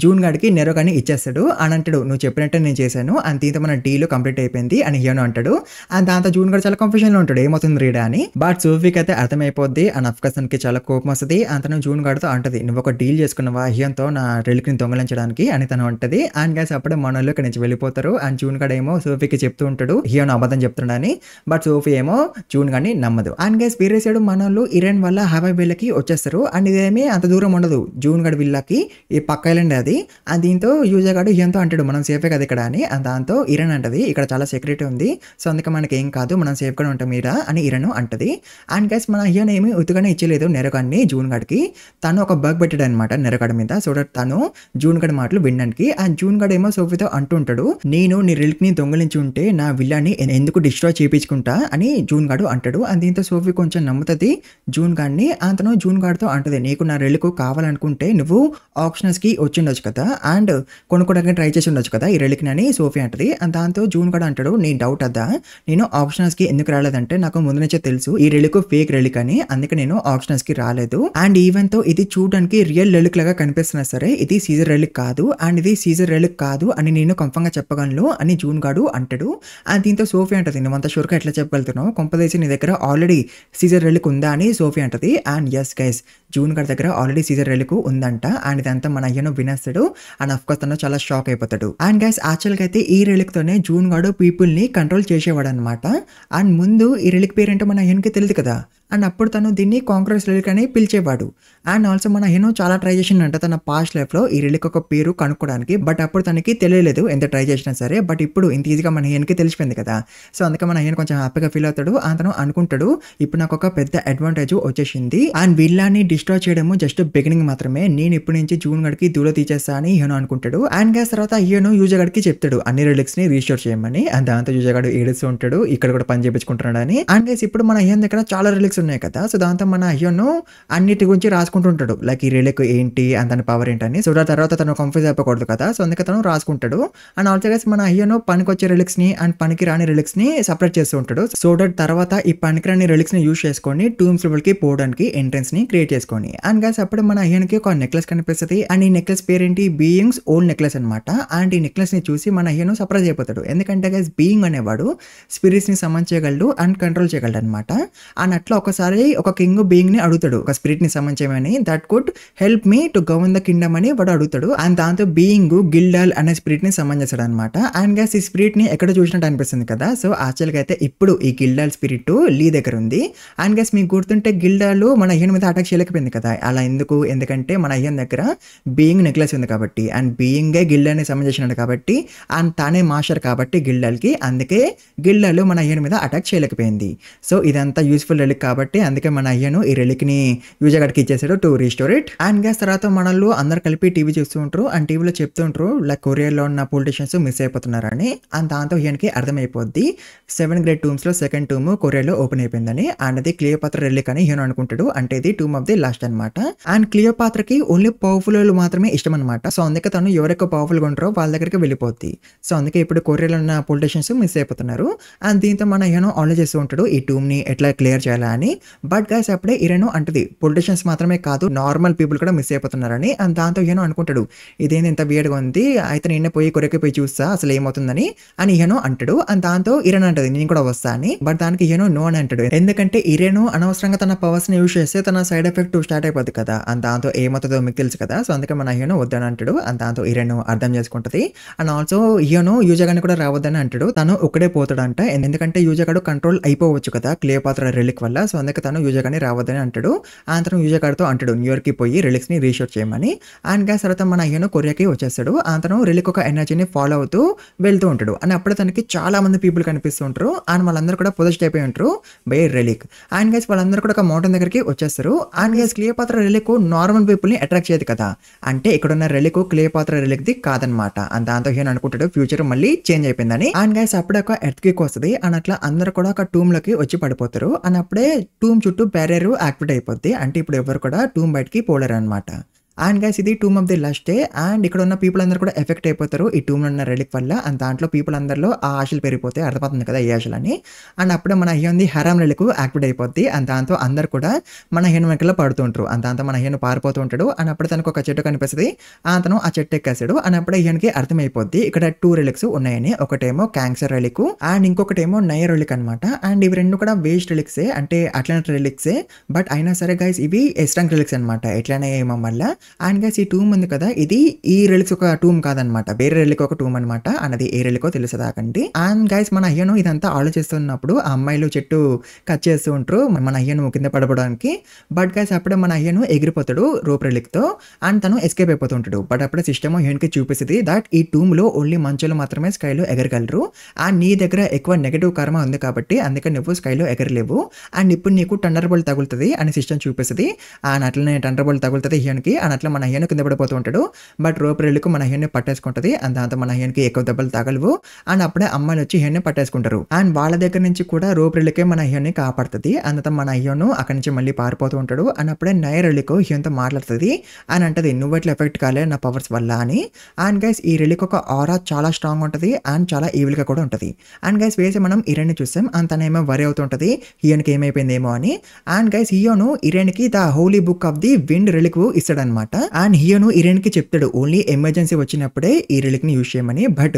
Speaker 1: జూన్ గాడికి నెరో కానీ ఇచ్చేస్తాడు అని అంటాడు నువ్వు చెప్పినట్టే నేను చేశాను అండ్ దీంతో మన డీల్ కంప్లీట్ అయిపోయింది అని హీరో అంటాడు. అండ్ దాంతో జూన్ గాడు చాలా కన్ఫ్యూజన్ లో ఉంటాడు ఏమవుతుంది రీడా అని. బట్ సోఫీకి అయితే అర్థమైపోద్ది అండ్ అఫ్కోర్స్ తనకి చాలా కోపం వస్తుంది. అండ్ తను జూన్ గాడితో అంటది నువ్వు ఒక డీల్ చేసుకున్నావా హీరోతో నా రిలిక్ ని దొంగలించడానికి అని తను అంటది. అండ్ గైస్ అప్పుడే మనోళ్ళు ఇక్కడ నుంచి వెళ్ళిపోతారు. అండ్ జూన్ గాడు ఏమో సోఫీకి చెప్తూ ఉంటాడు హీరోను అబద్ధం చెప్తున్నాడని. బట్ సోఫీ ఏమో జూన్ గాడిని నమ్మదు. అండ్ గైస్ వేరే సైడ్ మనోళ్ళు ఇరాన్ వల్ల హవాయి వీళ్ళకి వచ్చేస్తారు. అండ్ ఇదేమి అంత దూరం ఉండదు జూన్ గడ్ విల్లాకి, ఈ పక్క ఐలాండ్ అది. దీంతో యూజా గడు హియన్తో అంటాడు మనం సేఫే కదా ఇక్కడ అని. దాంతో ఇరన్ అంటది ఇక్కడ చాలా సెక్యూరిటీ ఉంది, సో అందుకే మనకి ఏం కాదు, మనం సేఫ్గా ఉంటాం మీరా అని ఇరన్ అంటది. అండ్ గైస్ మన హియన్ ఏమి ఉతుగానే ఇచ్చలేదు నెరగాడిని జూన్ గడ్కి. తను ఒక బగ్ పెట్టాడు అనమాట నెరగాడి మీద, సో దట్ తను జూన్ గడ్ మాటలు వినడానికి. అండ్ జూన్ గడ్ ఏమో సోఫీతో అంటుంటాడు నేను నీ రిల్క్ ని దొంగలించి ఉంటే నా విల్లాని ఎందుకు డిస్ట్రాయ్ చేయించుకుంటా అని జూన్ గాడు అంటాడు. అండ్ దీంతో సోఫీ కొంచెం నమ్ముతుంది జూన్ గాడిని. అతను జూన్ గాడితో అంటది నీకు నా రెల్క్ కావాలనుకుంటే నువ్వు ఆప్షనల్స్ కి వచ్చి ఉండొచ్చు కదా అండ్ కొనుక్కోడానికి ట్రై చేసి ఉండొచ్చు కదా ఈ రెల్క్ అని సోఫీ అంటది. అండ్ దాంతో జూన్ గాడు అంటాడు నీ డౌట్ అదా, నేను ఆప్షనల్స్ కి ఎందుకు రాలేదంటే నాకు ముందు నుంచే తెలుసు ఈ రెల్క్ ఫేక్ రెల్క్ అని, అందుకే నేను ఆప్షనల్స్ కి రాలేదు. అండ్ ఈవెన్ తో ఇది చూడడానికి రియల్ రెల్క్ లాగా కనిపిస్తున్నా సరే ఇది సీజర్ రెల్క్ కాదు అండ్ ఇది సీజర్ రెల్క్ కాదు అని నేను కన్ఫర్మ్ గా చెప్పగలను అని జూన్ గాడు అంటాడు. అండ్ దీంతో సోఫీ అంటది నువ్వంత షూర్ గా ఎట్లా చెప్పగలుగుతున్నావు, కొంపదేసి నీ దగ్గర ఆల్రెడీ సీజర్ రెల్క్ ఉందా అని సోఫీ అంటది. అండ్ ఎస్ గైస్ జూన్ గారి దగ్గర ఆల్రెడీ సీజర్ రెల్క్ ఉందంట. అండ్ ఇదంతా మన అయ్యను వినేస్తాడు అండ్ అఫ్ కోర్స్ తను చాలా షాక్ అయిపోతాడు. అండ్ గైస్ యాక్చువల్గా అయితే ఈ రెలిక్ తోనే జూన్ గాడు పీపుల్ ని కంట్రోల్ చేసేవాడు అనమాట. అండ్ ముందు ఈ రెలిక్ పేరేంటో మన అయ్యన్కి తెలియదు కదా, అండ్ అప్పుడు తను దీన్ని కాంక్రెస్ రెలిక్ అని పిలిచేవాడు. అండ్ ఆల్సో మన హీనో చాలా ట్రై చేసిందంట తన పాస్ట్ లైఫ్ లో ఈ రెలిక్ ఒక పేరు కనుక్కోవడానికి, బట్ అప్పుడు తనకి తెలియలేదు ఎంత ట్రై చేసినా సరే. బట్ ఇప్పుడు ఇంత ఈజీగా మన హీన్కి తెలిసిపోయింది కదా, సో అందుకే మన హీన్ కొంచెం హ్యాపీగా ఫీల్ అవుతాడు. అతను అనుకుంటాడు ఇప్పుడు నాకు ఒక పెద్ద అడ్వాంటేజ్ వచ్చేసింది అండ్ విల్లాని డిస్ట్రాయ్ చేయడము జస్ట్ బిగినింగ్ మాత్రమే, నేను ఇప్పుడు నుంచి జూన్ గడికి దూరం తీసేస్తా అని హీనో అనుకుంటాడు. అండ్ గ్యాస్ తర్వాత హీనో యూజర్ గడికి చెప్తాడు అన్ని రెలిక్స్ ని రీస్టోర్ చేయమని. అండ్ దాంతో యూజర్ గడు ఏడుస్తూ ఉంటాడు ఇక్కడ కూడా పని చేయించుకుంటున్నాడు అని. అండ్ గైస్ ఇప్పుడు మన హీన్ దగ్గర చాలా రెలిక్స్ ఉన్నాయి కదా, సో దాంతో మన హీనో అన్నిటి గురించి రాసుకుంటుంటాడు లైక్ ఈ రెలిక్ ఏంటి అండ్ దాని పవర్ ఏంటని. సో దాని తర్వాత తను కన్ఫ్యూజ్ అయిపోకూడదు కదా, సో అందుకే తను రాసుకుంటాడు. అండ్ ఆల్సో గైస్ మన హీనో పనికి వచ్చే రెలిక్స్ ని అండ్ పనికి రాని రెలిక్స్ ని సపరేట్ చేస్తూ ఉంటాడు. సో దట్ తర్వాత ఈ పనికి రాని రెలిక్స్ ని యూజ్ చేసుకొని టూమ్స్ లెవెల్ కి పోవడానికి ఎంట్రన్స్ ని క్రియేట్ చేసుకొని. అండ్ గైస్ అప్పుడు మన హీనోకి ఒక నెక్లెస్ కనిపిస్తుంది అండ్ ఈ నెక్లెస్ పేరేంటి బీయింగ్స్ ఓల్డ్ నెక్లెస్ అనమాట. అండ్ ఈ నెక్లెస్ ని చూసి మన హీనో సర్ప్రైజ్ అయిపోతాడు, ఎందుకంటే గైస్ బీయింగ్ అనేవాడు స్పిరిట్స్ ని సమన్ చేయగలడు అండ్ కంట్రోల్ చేయగలడు అనమాట. అండ్ అట్లా ఒకసారి ఒక కింగ్ బీయింగ్ ని అడుగుతాడు ఒక స్పిరిట్ ని సమన్ చేయమని, that could help me to govern the Kingdom అని వాడు అడుగుతాడు. అండ్ దాంతో బీయింగ్ గిల్డాల్ అనే స్పిరిట్ ని సమన్ చేస్తాడు అనమాట. అండ్ గైస్ ఈ స్పిరిట్ ని ఎక్కడ చూసినట్టు అనిపిస్తుంది కదా, సో యాక్చువల్ గా అయితే ఇప్పుడు ఈ గిల్డాల్ స్పిరిట్ లీ దగ్గర ఉంది. అండ్ గైస్ మీకు గుర్తుంటే గిల్డాల్ మన హీన్ మీద అటాక్ చేయలేకపోయింది కదా, అలా ఎందుకంటే మన హీన్ దగ్గర బీయింగ్ నెక్లెస్ ఉంది కాబట్టి అండ్ బీయింగే గిల్డాల్ ని సమన్ చేసినాడు కాబట్టి అండ్ తానే మాస్టర్ కాబట్టి గిల్డాల్ కి, అందుకే గిల్డాల్ మన హీన్ మీద అటాక్ చేయలేకపోయింది. సో ఇదంతా యూస్ఫుల్ రెలిక్ కాబట్టి అందుకే మన అయ్యను ఈ రెలిక్ ని యూజర్ గడికి ఇచ్చేసాడు టు రీస్టోర్ ఇట్. అండ్ గ్యాస్ తర్వాత మనల్ని అందరు కలిపి టీవీ చూస్తూ ఉంటారు అండ్ టీవీలో చెప్తూ ఉంటారు లైక్ కొరియాలో ఉన్న పొలిటీషియన్స్ మిస్ అయిపోతున్నారని. అండ్ దాంతో హీన్కి అర్థమైపోద్ది 7 గ్రేట్ టూమ్స్ లో సెకండ్ టూమ్ కొరియాలో ఓపెన్ అయిపోయిందని. అండ్ అది క్లియోపాత్ర రెలిక్ అని హీనో అనుకుంటాడు, అంటే ఇది టూమ్ ఆఫ్ ది లాస్ట్ అనమాట. అండ్ క్లియోపాత్రకి ఓన్లీ పవర్ఫుల్ మాత్రమే ఇష్టం అనమాట, సో అందుకే తను ఎవరెక్కువ పవర్ఫుల్ గా ఉంటారో వాళ్ళ దగ్గరికి వెళ్ళిపోద్ది. సో అందుకే ఇప్పుడు కొరియాలో ఉన్న పొలిటీషియన్స్ మిస్ అయిపోతున్నారు. అండ్ దీంతో మన హీనో ఆలోచిస్తూ ఉంటాడు ఈ టూమ్ ని ఎట్లా క్లియర్ చేయాలా అని. బట్ గైస్ అప్పుడే ఇరేనో అంటది పొలిటీషియన్స్ మాత్రమే కాదు నార్మల్ పీపుల్ కూడా మిస్ అయిపోతున్నారని. అండ్ దాంతో హీనో అనుకుంటాడు ఇదేంది ఇంత వియర్డ్ గా ఉంది, అయితే నేను పోయి కొరికి పోయి చూస్తా అసలు ఏమవుతుందని అని హీనో అంటాడు. అండ్ దాంతో ఇరేన్ అంటది నేను కూడా వస్తా అని. బట్ దానికి హీనో నో అని అంటాడు, ఎందుకంటే ఇరేనో అనవసరంగా తన పవర్స్ ని యూజ్ చేస్తే తన సైడ్ ఎఫెక్ట్ స్టార్ట్ అయిపోద్ది కదా, అండ్ దాంతో ఏమవుతుందో మీకు తెలుసు కదా, సో అందుకే మన హీనో వద్దని అంటాడు. అండ్ దాంతో ఇరేనో అర్థం చేసుకుంటది. అండ్ ఆల్సో హీనో యూజర్ గాని కూడా రావద్దని అంటాడు, తను ఒక్కడే పోతాడంట, ఎందుకంటే యూజర్ గాడు కంట్రోల్ అయిపోవచ్చు కదా క్లియోపాత్ర రెలిక్ వల్ల, సో అందుకే తను యూజర్ గాని రావద్దని అంటాడు. అతను యూజర్ గారితో అంటాడు న్యూయార్క్ కి పోయి రెలిక్స్ ని రీషూట్ చేయమని. అండ్ గ్యాస్ తర్వాత మన హీనో కొరియాకి వచ్చేస్తాడు. అతను రెలిక్ ఒక ఎనర్జీని ఫాలో అవుతూ వెళ్తూ ఉంటాడు. అండ్ అప్పుడు తనకి చాలా మంది పీపుల్ కనిపిస్తూ ఉంటారు అండ్ వాళ్ళందరూ కూడా పొజెస్ట్ అయిపోయి ఉంటారు బై రెలిక్. అండ్ గైస్ వాళ్ళందరూ కూడా ఒక మౌంటైన్ దగ్గరికి వచ్చేస్తారు. And guys Cleopatra relic normal people ని అట్రాక్ట్ చేయదు కదా, అంటే ఇక్కడ ఉన్న రెలిక్ క్లియోపాత్ర రెలిక్ ది కాదనమాట. అండ్ దాంతో హీనో అనుకుంటాడు ఫ్యూచర్ మళ్ళీ చేంజ్ అయిపోయిందని. అండ్ గైస్ అప్పుడే ఒక ఎర్త్ క్వేక్ వస్తుంది అండ్ అట్లా అందరూ కూడా ఒక టూమ్ లోకి వచ్చి పడిపోతారు. అండ్ అప్పుడే టూమ్ చుట్టూ బ్యారియర్ యాక్టివేట్ అయిపోద్ది, అంటే ఇప్పుడు ఎవరు కూడా టూమ్ బయటికి పోలేరు అనమాట. అండ్ గైస్ ఇది tomb of the last day and ఇక్కడ ఉన్న పీపుల్ అందరూ కూడా ఎఫెక్ట్ అయిపోతారు ఈ టూమ్ లో ఉన్న రెలిక్ వల్ల. అండ్ దాంట్లో పీపుల్ అందరిలో ఆ ఆశలు పెరిగిపోతాయి, అర్థమవుతుంది కదా ఈ ఆశలని. అండ్ అప్పుడే మన హీరోది హరామ్ రెలిక్ యాక్టివేట్ అయిపోద్ది అండ్ దాంతో అందరు కూడా మన హీరో వెనకాల పడుతూ ఉంటారు. అండ్ దాంతో మన హీరో పారిపోతూ ఉంటాడు. అండ్ అప్పుడే తనకు ఒక చెట్టు కనిపిస్తుంది, అతను ఆ చెట్టు ఎక్కేసాడు. అండ్ అప్పుడే హీరోకి అర్థమైపోద్ది ఇక్కడ 2 రెలిక్స్ ఉన్నాయని, ఒకటేమో క్యాన్సర్ రెలిక్ అండ్ ఇంకొకటేమో నయర్ రెలిక్ అనమాట. అండ్ ఇవి రెండు కూడా వేస్ట్ రెలిక్సే, అంటే అట్లాంటి రెలిక్సే, బట్ అయినా సరే గైస్ ఇవి ఎస్ట్రాంగ్ రెలిక్స్ అనమాట ఎట్లనే ఏమో వల్ల. అండ్ గైస్ ఈ టూమ్ ఉంది కదా, ఇది ఈ రెలిక్స్ ఒక టూమ్ కాదనమాట, వేరే రెలిక్ ఒక టూమ్ అనమాట. అన్నది ఏ రెలికో తెలుసదాకండి. అండ్ గైస్ మన అయ్యను ఇదంతా ఆలోచిస్తున్నప్పుడు ఆ అమ్మాయిలు చెట్టు కట్ చేస్తూ ఉంటారు మన అయ్యను కింద పడబడానికి. బట్ గైస్ అప్పుడే మన అయ్యను ఎగిరిపోతాడు రోప్ రెలిక్ తో అండ్ తను ఎస్కేప్ అయిపోతుంటాడు. బట్ అప్పుడే సిస్టమ్ హీరోకి చూపిస్తుంది దట్ ఈ టూమ్ లో ఓన్లీ మంచులు మాత్రమే స్కైలో ఎగరగలరు అండ్ నీ దగ్గర ఎక్కువ నెగటివ్ కర్మ ఉంది కాబట్టి అందుకే నువ్వు స్కైలో ఎగరలేవు అండ్ ఇప్పుడు నీకు టండర్ బోల్ట్ తగులుతుంది అని సిస్టమ్ చూపిస్తుంది. అండ్ అట్లనే టండర్ బోల్ట్ తగులుతుంది హీరోకి అండ్ అట్లా మన హీరో కింద పడిపోతూ ఉంటాడు. బట్ రోప్ రెలిక్ మన హీరోని పట్టేసుకుంటది అండ్ దాంతో మన హీరోకి ఎక్కువ దెబ్బలు తగలవు అండ్ అప్పుడే అమ్మాయిలు వచ్చి హీరోని పట్టేసుకుంటారు. అండ్ వాళ్ళ దగ్గర నుంచి కూడా రోప్ రెలికే మన హీరోని కాపాడుతుంది. అందుతో మన హీరోను అక్కడి నుంచి మళ్ళీ పారిపోతూ ఉంటాడు. అండ్ అప్పుడే నైర్ రెలిక్ హీరోతో మాట్లాడుతుంది అని అంటది నువ్వు ఎట్లా ఎఫెక్ట్ కాలే నా పవర్స్ వల్ల అని. అండ్ గైస్ ఈ రెలిక్ ఒక ఆరా చాలా స్ట్రాంగ్ ఉంటుంది అండ్ చాలా ఈవిల్ గా కూడా ఉంటుంది. అండ్ గైస్ వేసి మనం ఇరేన్ చూసాం అండ్ తనేమో వరి అవుతుంటది హియోన్కి ఏమైపోయిందేమో అని. అండ్ గైస్ హియోను ఇరేన్ కి the holy book of the wind relic ఇస్తాడనమాట. అండ్ హియోను ఇరేన్ కి చెప్తాడు ఓన్లీ ఎమర్జెన్సీ వచ్చినప్పుడే ఈ రెలిక్ ని యూజ్ చేయమని. బట్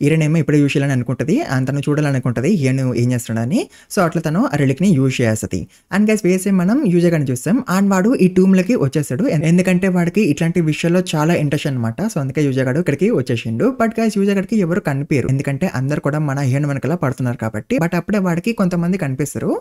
Speaker 1: ఇరేన్ ఏమో ఇప్పుడే యూజ్ చేయాలని అనుకుంటది అండ్ తను చూడాలనుకుంటది హియోను ఏం చేస్తాడని. సో అట్లా తను ఆ రెలిక్ ని యూజ్ చేస్తుంది. అండ్ గైస్ వేసి మనం యూజ్ గాని చూస్తాం అండ్ వాడు ఈ టూమ్ లకి వచ్చేస్తాడు ఎందుకంటే వాడికి ఇట్లాంటి విషయాల్లో చాలా ఇంట్రెస్ట్ అనమాట. సో అందుకే యూజగాడు ఇక్కడికి వచ్చేసిండు. బట్ గైస్ యూజగాడికి ఎవరు కనిపించరు ఎందుకంటే అందరు కూడా మన హీరో వెనకాల పడుతున్నారు కాబట్టి. బట్ అప్పుడే వాడికి కొంతమంది కనిపిస్తారు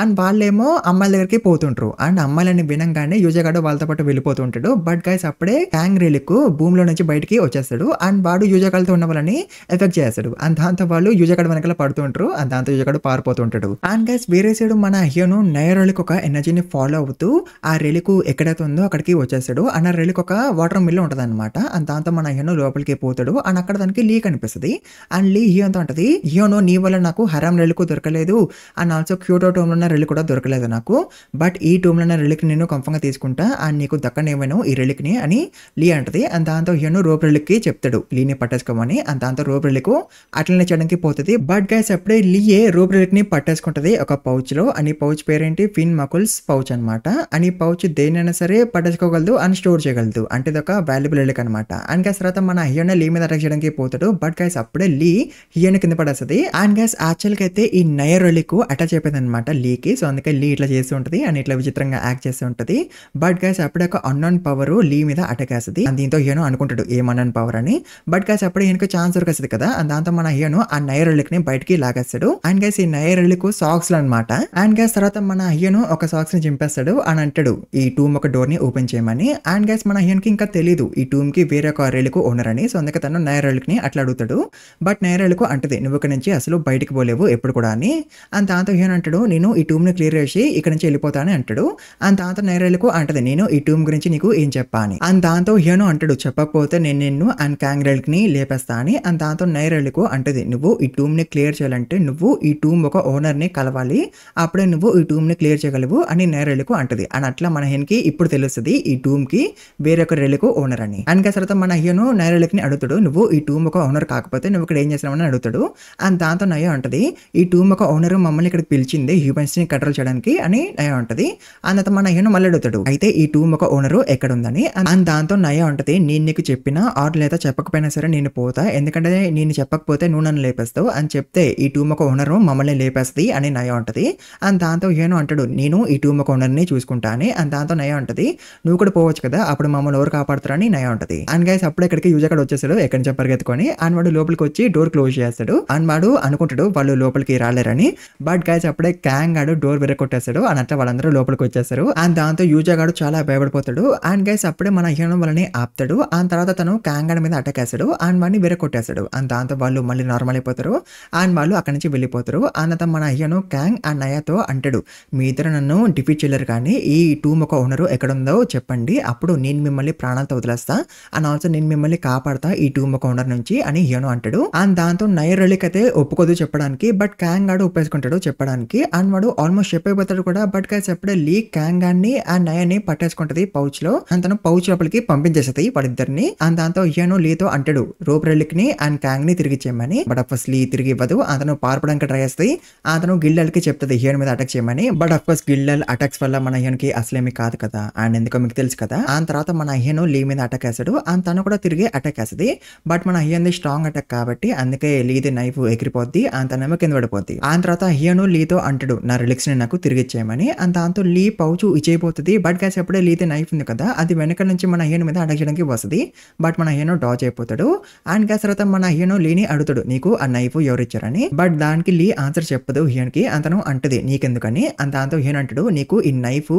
Speaker 1: అండ్ వాళ్ళేమో అమ్మాయిల దగ్గరికి పోతుంటారు అండ్ అమ్మాయిలని వినంగానే యూజగాడు వాళ్ళతో పాటు వెళ్ళిపోతుంటాడు. బట్ గైస్ అప్పుడే ట్యాంగ్ రెలిక్ భూమిలో నుంచి బయటికి వచ్చేస్తాడు అండ్ వాడు యూజగాడితో ఉన్న వాళ్ళని ఎఫెక్ట్ చేస్తాడు అండ్ దాంతో వాళ్ళు యూజగాడు వెనకాల పడుతుంటారు అండ్ దాంతో యూజగాడు పారిపోతుంటాడు. అండ్ గైస్ వేరే సైడ్ మన హీరోను నైర్ రెలిక్ ఒక ఎనర్జీని ఫాలో అవుతూ ఆ రెలిక్ ఎక్కడైతే ఉందో అక్కడికి వచ్చేస్తాడు అండ్ ఆ రెలిక్ ఒక వాటర్ మిల్ ఉంటుంది అనమాట. అండ్ దాంతో మన హీరో లోపలికి పోతాడు అండ్ అక్కడ దానికి లీ కనిపిస్తుంది అండ్ లీ హీరోతో అంటది హీరోను నీ వల్ల నాకు హరాం రెలిక్ దొరకలేదు అండ్ ఆల్సో క్యూటో టూమ్ లో ఉన్న రెలిక్ కూడా దొరకలేదు నాకు. బట్ ఈ టూమ్ లో ఉన్న రెలిక్ నేను కంఫర్మ్ గా తీసుకుంటా అండ్ నీకు దక్కనేమను ఈ రెలిక్ ని అని లీ అంటది. అండ్ దాంతో హీరోను రోప్ రెలిక్ కి చెప్తాడు లీని పట్టేసుకోమని. అండ్ దాంతో రోప్ రెలిక్ అట్లనే చేయడానికి పోతుంది. బట్ గైస్ అప్పుడే లీయే రోప్ రెలిక్ ని పట్టేసుకుంటది ఒక పౌచ్ లో. అని పౌచ్ పేరేంటి ఫిన్ మకుల్స్ పౌచ్ అనమాట. అని పౌచ్ దేనైనా సరే పట్టేసుకోగలదు అండ్ స్టోర్ చేయగలదు అంటే ఇది ఒక వాల్యుబుల్ రెలిక్ అనమాట. అండ్ గైస్ తర్వాత మన హీరోని లీ మీద అటాక్ చేయడానికి పోతాడు. బట్ గైస్ అప్పుడే లీ హీరోని కింద పడేస్తుంది. అండ్ గైస్ యాక్చువల్ గా అయితే ఈ నైర్ రెలిక్ అటాచ్ అయిపోయింది అనమాట లీకి. సో అందుకే లీ ఇట్లా చేస్తూ ఉంటది అండ్ ఇట్లా విచిత్రంగా యాక్ట్ చేస్తూ ఉంటది. బట్ గైస్ అప్పుడే ఒక అన్నోన్ పవర్ లీ మీద అటాక్ వేస్తుంది అండ్ దీంతో హీరో అనుకుంటాడు ఏం అన్నోన్ పవర్ అని. బట్ గైస్ అప్పుడే హీరోకి ఛాన్స్ దొరికేస్తుంది కదా అండ్ దాంతో మన హీరో ఆ నైర్ రెలిక్ ని బయటికి లాగేస్తాడు. అండ్ గైస్ ఈ నైర్ రెలిక్ సాక్స్ అనమాట. అండ్ గైస్ తర్వాత మన హీరో ఒక సాక్స్ ని చింపేస్తాడు అని అంటాడు ఈ టూమ్ ఒక డోర్ ని ఓపెన్ చేయమని. అండ్ గైస్ మన హీరోకి ఇంకా తెలియదు ఈ టూమ్ కి వేరే ఒక రెలిక్ ఓనర్ అని. సో అందుకే తను నైర్ రెలిక్ ని అట్లా అడుగుతాడు. బట్ నైర్ రెలిక్ అంటది నువ్వు ఇక్కడ నుంచి అసలు బయటికి పోలేవు ఎప్పుడు కూడా అని. అండ్ దాంతో హీరో అంటాడు నేను ఈ టూమ్ ని క్లియర్ చేసి ఇక్కడ నుంచి వెళ్ళిపోతానని అంటాడు. అండ్ దాంతో నైర్ రెలిక్ అంటది నేను ఈ టూమ్ గురించి నీకు ఏం చెప్పా అని. అండ్ దాంతో హీరో అంటాడు చెప్పకపోతే నేను నిన్ను అండ్ క్యాంగ్ రెలిక్ ని లేపేస్తా అని. అండ్ దాంతో నైర్ రెలిక్ అంటది నువ్వు ఈ టూమ్ ని క్లియర్ చేయాలంటే నువ్వు ఈ టూమ్ ఒక ఓనర్ ని కలవాలి అప్పుడే నువ్వు ఈ టూమ్ ని క్లియర్ చేయగలవు అని నైర్ రెలిక్ అంటది. అండ్ అట్లా మన హీరోకి ఇప్పుడు తెలుస్తుంది ఈ టూమ్ కి వేరే ఒక రెలిక్ ఓనర్ అని. అండ్ తర్వాత మన హీరో నైర్ రెలిక్ ని అడుగుతాడు నువ్వు ఈ టూమ్ ఒక ఓనర్ కాకపోతే నువ్వు ఇక్కడ ఏం చేస్తున్నావు అడుగుతాడు. అండ్ దాంతో నయో అంటది ఈ టూమ్ ఒక ఓనర్ మమ్మల్ని ఇక్కడ పిలిచింది హ్యూమన్స్ ని కంట్రోల్ చేయడానికి అని నయో అంటది. అండ్ మన హీరో మళ్ళీ అడుగుతాడు అయితే ఈ టూమ్ ఒక ఓనర్ ఎక్కడ ఉందని. అండ్ దాంతో నయో అంటది నేను నీకు చెప్పినా ఆర్ లేదా చెప్పకపోయినా సరే నేను పోతా ఎందుకంటే నేను చెప్పకపోతే నువ్వు నన్ను లేపేస్తావు అని చెప్తే ఈ టూమ్ ఒక ఓనర్ మమ్మల్ని లేపేస్తుంది అని నయో అంటది. అండ్ దాంతో హీరో అంటాడు నేను ఈ టూమ్ ఒక ఓనర్ ని చూసుకుంటా అని. అండ్ దాంతో నయో అంటది నువ్వు కూడా పోవచ్చు కదా అప్పుడు మమ్మల్ని ఎవరు కాపాడుతారని నయో ఉంటది. అండ్ గైస్ అప్పుడు ఇక్కడికి యూజర్ వచ్చేసాడు ఎక్కడి నుంచి పరిగెత్తుకొని అండ్ వాడు లోపలికి వచ్చి డోర్ క్లోజ్ చేస్తాడు. అండ్ వాడు అనుకుంటాడు వాళ్ళు లోపలికి రాలేరని. బట్ గైస్ అప్పుడే క్యాంగ్ గాడు డోర్ విరగొట్టేస్తాడు అని అట్లా వాళ్ళందరూ లోపలికి వచ్చేస్తారు. అండ్ దాంతో యూజర్ గాడు చాలా భయపడిపోతాడు. అండ్ గైస్ అప్పుడే మన హీరో వాళ్ళని ఆపుతాడు. అండ్ తర్వాత తను క్యాంగ్ గాడి మీద అటాక్ వేస్తాడు అండ్ వాడిని విరగొట్టేస్తాడు. అండ్ దాంతో వాళ్ళు మళ్ళీ నార్మల్ అయిపోతారు అండ్ వాళ్ళు అక్కడి నుంచి వెళ్ళిపోతారు. అండ్ మన హీరో క్యాంగ్ అండ్ నయాతో అంటాడు మీ ఇద్దరు నన్ను డిఫీట్ చేయలేరు కానీ ఈ టూమ్ ఒక ఓనరు ఎక్కడుందో చెప్పండి అప్పుడు నేను మిమ్మల్ని ప్రాణాలతో వదిలేస్తా అండ్ ఆల్సో నేను మిమ్మల్ని కాపాడతా ఈ టూమ్ ఒక ఓనర్ నుంచి అని హీరో అంటాడు. అండ్ దాంతో నైర్ రెలిక్ అయితే ఒప్పుకోదు చెప్పడానికి. బట్ క్యాంగ్ గాడు ఒప్పేసుకుంటాడు చెప్పడానికి అండ్ వాడు ఆల్మోస్ట్ చెప్పైపోతాడు కూడా. బట్ గైస్ అప్పుడే లీ క్యాంగ్ గాడిని అండ్ నయర్ని పట్టేసుకుంటది పౌచ్ లో అండ్ తను పౌచ్ లోపలికి పంపించేస్తుంది వాళ్ళిద్దరిని. అండ్ దాంతో హీరో లీతో అంటాడు రోప్ రెలిక్ ని అండ్ క్యాంగ్ ని తిరిగి ఇచ్చేయమని. బట్ అఫ్కోర్స్ లీ తిరిగి ఇవ్వదు. అతను పారిపోవడానికి ట్రై చేస్తుంది. అతను గిల్డల్కి చెప్తుంది హీరో మీద అటాక్ చేయమని. బట్ అఫ్కోర్స్ గిల్డల్ అటాక్స్ వల్ల మన హీరోకి అసలేమి కాదు కదా అండ్ ఎందుకో మీకు తెలుసు కదా. ఆ తర్వాత మన హీరో లీ మీద అటాక్ వేస్తాడు అండ్ తను కూడా తిరిగి అటాక్ వేస్తుంది. బట్ మన హీరోది స్ట్రాంగ్ అటాక్ కాబట్టి అందుకే లీది నైఫ్ ఎగిరిపోద్ది అండ్ తనేమో కింద పడిపోద్ది. ఆ తర్వాత హీరో లీతో అంటాడు నా రిలిక్స్ ని నాకు తిరిగి ఇచ్చేయమని. అండ్ దాంతో లీ పౌచ్ ఇచ్చేయబోతుంది. బట్ గైస్ అప్పుడే లీది నైఫ్ ఉంది కదా అది అది వెనక నుంచి మన హీరో మీద అటాక్ చేయడానికి వస్తది. బట్ మన హీరో డాజ్ అయిపోతాడు. అండ్ గైస్ తర్వాత మన హీరో లీని అడుగుతాడు నీకు ఆ నైఫ్ ఎవరిచ్చారని. బట్ దానికి లీ ఆన్సర్ చెప్పదు హీరోకి. అతను అంటది నీకెందుకని. అండ్ దాంతో హీరో అంటాడు నీకు ఈ నైఫ్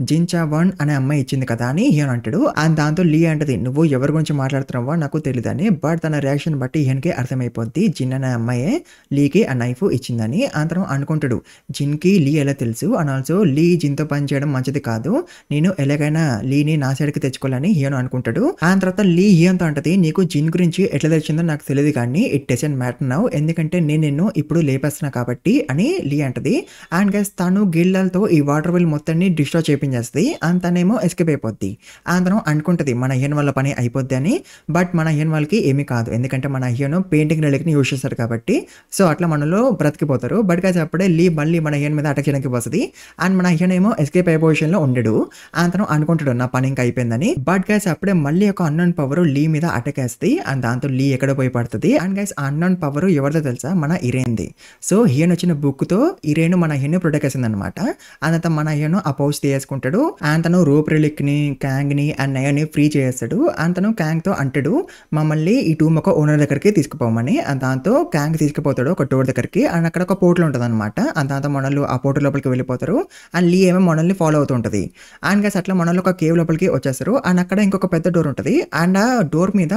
Speaker 1: జిన్చా వన్ అనే అమ్మాయి ఇచ్చింది కదా అని హీరో అంటాడు. అండ్ దాంతో లీ అంటది నువ్వు ఎవరి గురించి మాట్లాడుతున్నావో నాకు తెలియదని. బట్ తన రియాక్షన్ బట్టి హీరోకి అర్థమైపోద్ది జిన్ అనే అమ్మాయే లీకి ఆ నైఫ్ ఇచ్చిందని. అతను అనుకుంటాడు జిన్కి లీ ఎలా తెలుసు అండ్ ఆల్సో లీ జిన్తో పని చేయడం మంచిది కాదు, నేను ఎలాగైనా లీని నా సైడ్కి తెచ్చుకోవాలని హీరో అనుకుంటాడు. ఆ తర్వాత లీ హీరోతో అంటది నీకు జిన్ గురించి ఎట్లా తెలిసిందో నాకు తెలియదు కానీ ఇట్ డజంట్ మ్యాటర్ నౌ, ఎందుకంటే నేను నిన్ను ఇప్పుడు లేపేస్తున్నా కాబట్టి అని లీ అంటది. అండ్ గైస్ తను గిళ్ళతో ఈ వాటర్ వెల్ మొత్తాన్ని డిస్ట్రాయ్ చేపించేస్తుంది. అండ్ తనేమో ఎస్కేప్ అయిపోద్ది. తను అనుకుంటది మన హీరో వాళ్ళ పని అయిపోద్ది అని. బట్ మన హీరో వాళ్ళకి ఏమీ కాదు, ఎందుకంటే మన హీరో పెయింటింగ్ రెలిక్ని యూజ్ చేస్తారు కాబట్టి. సో అట్లా మనలో బ్రతికిపోతారు. బట్ గైస్ అప్పుడే లీ మళ్ళీ మన హీరో మీద అటాక్ చేయడానికి వస్తుంది. అండ్ మన హీరో ఏమో ఎస్కేప్ అయ్యే పొజిషన్ లో ఉండడు. అతను అనుకుంటాడు నా పని ఇంకా అయిపోయిందని. బట్ గైస్ అప్పుడే మళ్ళీ ఒక అన్నోన్ పవర్ లీ మీద అటాక్ వేస్తుంది. అండ్ దాంతో లీ ఎక్కడ పోయి పడుతుంది. అండ్ గైస్ అన్నోన్ పవర్ ఎవరిదో తెలుసా, మన ఇరేన్ది. సో హీరోన్ వచ్చిన బుక్ తో ఇరేన్ మన హీరోని ప్రొటెక్ట్ చేసింది అనమాట. అంత మన హీరోను ఆ పౌచ్ తీసుకుంటాడు. అండ్ తను రూప్ రిలిక్ ని క్యాంగ్ ని అండ్ నయోని ఫ్రీ చేస్తాడు. అండ్ తను క్యాంగ్ తో అంటాడు మమ్మల్ని ఈ టూమ్ ఒక ఓనర్ దగ్గరికి తీసుకుపోమని. అండ్ దాంతో క్యాంగ్ తీసుకుపోతాడు ఒక డోర్ దగ్గరికి. అండ్ అక్కడ ఒక పోర్టల్ ఉంటుంది అనమాట. అండ్ దాంతో మనల్ని ఆ పోర్టల్ లోపలికి వెళ్ళిపోతారు. అండ్ లీ ఏమో మనల్ని ఫాలో అవుతూ ఉంటుంది. అండ్ గైస్ అట్లా మనల్ని ఒక కేవ్ లోపలికి వచ్చేస్తారు. అండ్ అక్కడ ఇంకొక పెద్ద డోర్ ఉంటుంది. అండ్ ఆ డోర్ మీద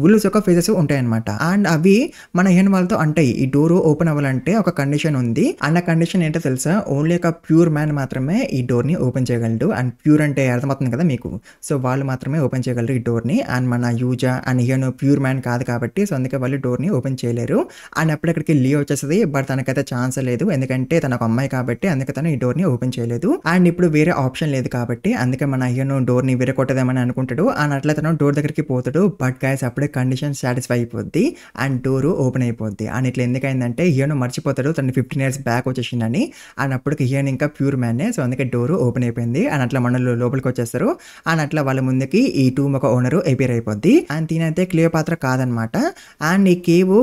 Speaker 1: వుల్స్ యొక్క ఫేసెస్ ఉంటాయి అనమాట. అండ్ అవి మన హీరో వాళ్ళతో అంటాయి ఈ డోర్ ఓపెన్ అవ్వాలంటే ఒక కండిషన్ ఉంది. అండ్ ఆ కండిషన్ ఏంటో తెలుసా, ఓన్లీ ఒక ప్యూర్ మ్యాన్ మాత్రమే ఈ డోర్ ని ఓపెన్ చేయగలడు. అండ్ ప్యూర్ అంటే అర్థమవుతుంది కదా మీకు. సో వాళ్ళు మాత్రమే ఓపెన్ చేయగలరు ఈ డోర్ ని. అండ్ మన యూజా అండ్ హీరో ప్యూర్ మ్యాన్ కాదు కాబట్టి సో అందుకే వాళ్ళు డోర్ ని ఓపెన్ చేయలేరు. అండ్ అప్పుడక్కడికి లీ వచ్చేస్తుంది. బట్ తనకైతే ఛాన్స్ లేదు, ఎందుకంటే తన ఒక అమ్మాయి కాబట్టి అందుకే తను ఈ డోర్ ని ఓపెన్ చేయలేదు. అండ్ ఇప్పుడు వేరే ఆప్షన్ లేదు కాబట్టి అందుకే మన హీరో డోర్ ని వేరే కొట్టదేమని అనుకుంటాడు. అండ్ అట్లా తను డోర్ దగ్గరికి పోతాడు. బట్ గైస్ అప్పుడే కండిషన్ సాటిస్ఫై అయిపోద్ది అండ్ డోర్ ఓపెన్ అయిపోద్ది. అండ్ ఇట్లా ఎందుకైందంటే హీరో మర్చిపోతాడు తను 15 years బ్యాక్ వచ్చేసిందని. అండ్ అప్పటికి హీరో ఇంకా ప్యూర్ మ్యానే. సో అందుకే డోర్ ఓపెన్ అయిపోయింది. అండ్ అట్లా మనలో లోపలికి వచ్చేస్తారు. అండ్ అట్లా వాళ్ళ ముందుకి ఈ టూమ్ ఒక ఓనర్ ఎపేర్ అయిపోద్ది. అండ్ దీనైతే క్లియోపాత్ర కాదనమాట. అండ్ ఈ కేవ్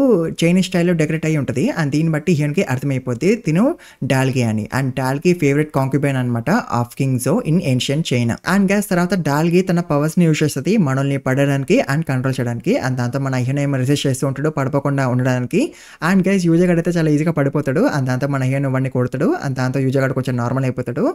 Speaker 1: చైనీస్ స్టైల్లో డెకరేట్ అయ్యి ఉంటుంది. అండ్ దీన్ని బట్టి హీరోకి అర్థమైపోద్ది తిను డాల్గి అని. అండ్ డాల్గి ఫేవరెట్ కాంక్యుబైన్ అనమాట of king Zhou in ancient China. And గ్యాస్ తర్వాత డాల్గి తన పవర్స్ ని యూజ్ చేస్తుంది మనల్ని పడడానికి అండ్ కంట్రోల్ చేయడానికి. అండ్ దాంతో మన హీరో ఏమో రెసిస్ట్ చేస్తూ ఉంటాడు పడిపోకుండా ఉండడానికి. అండ్ గైస్ యూజర్ గడ్ అయితే చాలా ఈజీగా పడిపోతాడు. అండ్ దాంతో మన హీరో వాడిని కొడతాడు. అండ్ దాంతో యూజర్ గడ్ కొంచెం నార్మల్ అయిపోతాడు.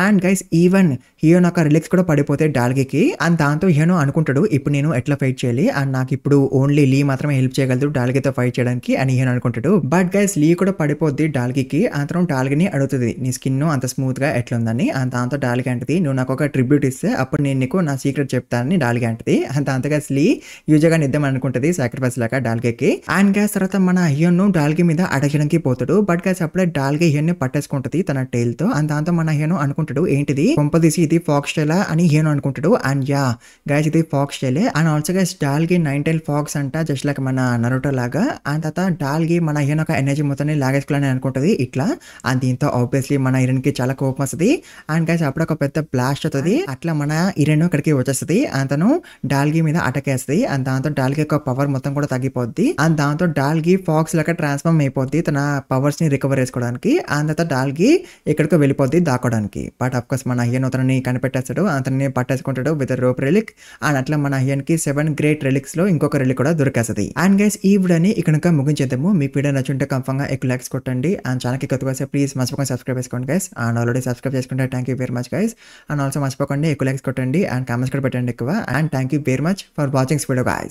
Speaker 1: అండ్ గైస్ ఈవెన్ హీరో యొక్క రిలిక్స్ కూడా పడిపోతాయి డాల్గికి. అండ్ దాంతో హీరో అనుకుంటాడు ఇప్పుడు నేను ఎట్లా ఫైట్ చేయాలి. అండ్ నాకు ఇప్పుడు ఓన్లీ లీ మాత్రమే హెల్ప్ చేయగలదు డాల్గితో ఫైట్ చేయడానికి అని హీరో అనుకుంటాడు. బట్ గైస్ లీ కూడా పడిపోద్ది డాల్గికి. అతను డాల్గిని అడుగుతుంది నీ స్కిన్ అంత స్మూత్ గా ఎట్లా ఉందని. అండ్ దాంతో డాల్గి అంటది నువ్వు నాకు ఒక ట్రిబ్యూట్ ఇస్తే అప్పుడు నేను నీకు నా సీక్రెట్ చెప్తానని డాల్గి అంటది. అండ్ దాంతో గైస్ లీ యూజర్ గా నిద్దాం అనుకుంటది సాక్రిఫైస్ లాగా డాల్గికి. అండ్ గైస్ తర్వాత మన హీరోను డాల్గి మీద అడగడానికి పోతాడు. బట్ గైస్ అప్పుడే డాల్గి హీరోని పట్టేసుకుంటది తన టైల్ తో. అండ్ దాంతో మన హీరో అనుకుంటాడు ఏంటిది కొంపదీసి ఇది ఫాక్స్ స్టైలా అని హీరో అనుకుంటాడు. అండ్ యా గైస్ ఇది ఫాక్స్ స్టైలే. And also guys Dalgi 9 tail fox అంట జస్ట్ లైక్ మన నరుటో లాగా. అండ్ తర్వాత డాల్గి మన హీరో ఒక ఎనర్జీ మొత్తాన్ని లాగేసుకోవాలని అనుకుంటది ఇట్లా. అండ్ దీంతో ఆబ్వియస్లీ మన హీరోన్ కి చాలా కోపం వస్తుంది. అండ్ గైస్ అప్పుడు ఒక పెద్ద బ్లాస్ట్ అవుతుంది. అట్లా మన హీరోన్ ఇక్కడికి వచ్చేస్తుంది. అతను డాల్గి మీద అటాక్ వేస్తుంది. అండ్ దాంతో డాల్గి యొక్క పవర్ మొత్తం కూడా తగ్గిపోద్ది. అండ్ దాంతో డాల్గి ఫాక్స్ లాగా ట్రాన్స్ఫార్మ్ అయిపోద్ది తన పవర్స్ ని రికవర్ చేసుకోవడానికి. అండ్ తర్వాత డాల్గి ఎక్కడికో వెళ్ళిపోద్ది దాక్కోవడానికి. బట్ అఫ్ కోర్స్ మన హీరో అతన్ని కనిపెట్టేస్తాడు. అతన్ని పట్టేసుకుంటాడు విత్ రోప్ రెలిక్. అండ్ అట్లా మన హీరోకి 7 great relics లో ఇంకొక రెలిక్ కూడా దొరికేస్తుంది. అండ్ గైస్ ఈ వీడియోని ఇక్కడ ముగించేద్దాము. మీకు వీడియో నచ్చుంటే కంఫర్మ్ గా ఎక్కువ లైక్స్ కొట్టండి. అండ్ ఛానల్కి కొత్తగా వస్తే ప్లీజ్ మర్చిపోకుండా సబ్స్క్రైబ్ చేసుకోండి గైస్. అండ్ ఆల్రెడీ సబ్స్క్రైబ్ చేసుకుంటే thank you very much guys. And also మర్చిపోకండి ఎక్కువ లైక్స్ కొట్టండి అండ్ కామెంట్స్ కూడా పెట్టండి ఎక్కువ. And thank you very much for watching video guys.